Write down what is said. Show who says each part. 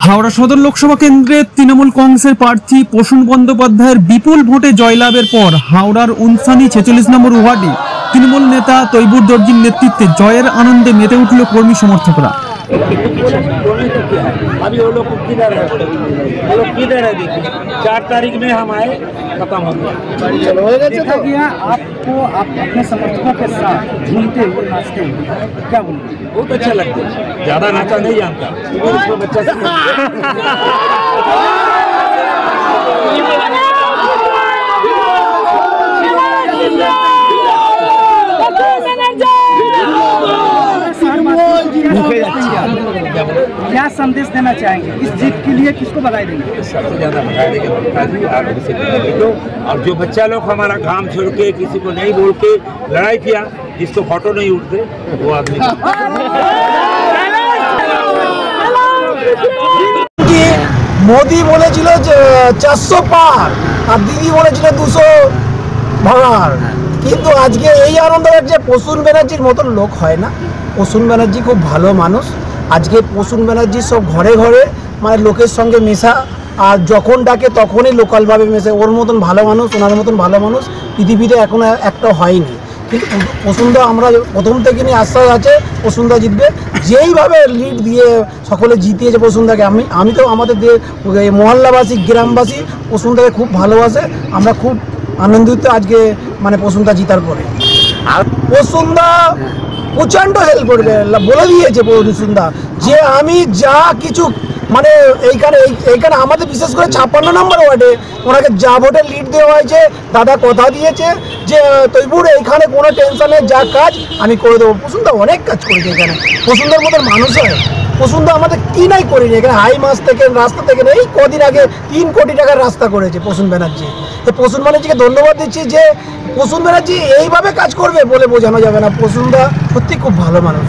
Speaker 1: হাওড়া সদর লোকসভা কেন্দ্রে তৃণমূল কংগ্রেসের প্রার্থী প্রসূন বন্দ্যোপাধ্যায়ের বিপুল ভোটে জয়লাভের পর হাওড়ার উনসানি 46 নম্বর ওয়ার্ডে তৃণমূল নেতা তৈবুর দর্জির নেতৃত্বে জয়ের আনন্দে মেতে উঠল কর্মী সমর্থকরা।
Speaker 2: अभी वो लोग किधर है? वो लोग किधर है? देखिए 4 तारीख में हम आए, खत्म हो गया।
Speaker 3: देखा गया आपको, आप अपने समर्थकों के साथ झूमते हुए नाचते हुए, क्या बोलूँ?
Speaker 2: बहुत अच्छा लगता है। ज्यादा नाचा नहीं जानता, उसको बच्चा
Speaker 3: क्या संदेश देना चाहेंगे इस जीत के लिए? किसको बधाई देंगे?
Speaker 2: सबसे ज्यादा बधाई देंगे ममता जी और अभिषेक बनर्जी को। और जो बच्चा लोग हमारा काम छोड़ के किसी को नहीं बोल के लड़ाई किया, जिसको फोटो नहीं उठते वो आदमी
Speaker 4: মোদি বলেছিল যে 400 পার আর দিদি বলেছিল 200 ভাগার, কিন্তু আজকে এই আনন্দ লাগছে। প্রসূন ব্যানার্জির মতন লোক হয় না। প্রসূন ব্যানার্জি খুব ভালো মানুষ। আজকে প্রসূন ব্যানার্জি সব ঘরে ঘরে মানে লোকের সঙ্গে মেশা, আর যখন ডাকে তখনই লোকালভাবে মেশে। ওর মতন ভালো মানুষ, ওনার মতন ভালো মানুষ পৃথিবীতে এখনো একটা হয়নি। কিন্তু প্রসূনদা আমরা প্রথম থেকে নিয়ে আশ্বাস আছে প্রসূনদা জিতবে। যেইভাবে লিড দিয়ে সকলে জিতিয়েছে প্রসূনদাকে, আমি তো আমাদের মহল্লাবাসী গ্রামবাসী প্রসূনদাকে খুব ভালোবাসে। আমরা খুব আনন্দিত আজকে মানে প্রসূনদা জিতার পরে। আর প্রসূনদা প্রচণ্ড হেল্প করবে, বলে দিয়েছে প্রসূনদা যে আমি যা কিছু মানে এইখানে আমাদের বিশেষ করে 56 নম্বর ওয়ার্ডে ওনাকে যা ভোটে লিড দেওয়া হয়েছে, দাদা কথা দিয়েছে যে তৈবুর এইখানে কোনো টেনশনে যা কাজ আমি করে দেবো। প্রসূনদা অনেক কাজ করেছে এখানে। প্রসূনদার মতো মানুষ হয়। প্রসূনদা আমাদের কি নাই করিনি এখানে। হাই মাস থেকে রাস্তা থেকে এই কদিন আগে 3 কোটি টাকার রাস্তা করেছে প্রসূন ব্যানার্জি। তো প্রসূন ব্যানার্জিকে ধন্যবাদ দিচ্ছি যে প্রসূন ব্যানার্জি এইভাবে কাজ করবে বলে বোঝানো যাবে না। প্রসূনদা সত্যি খুব ভালো মানুষ।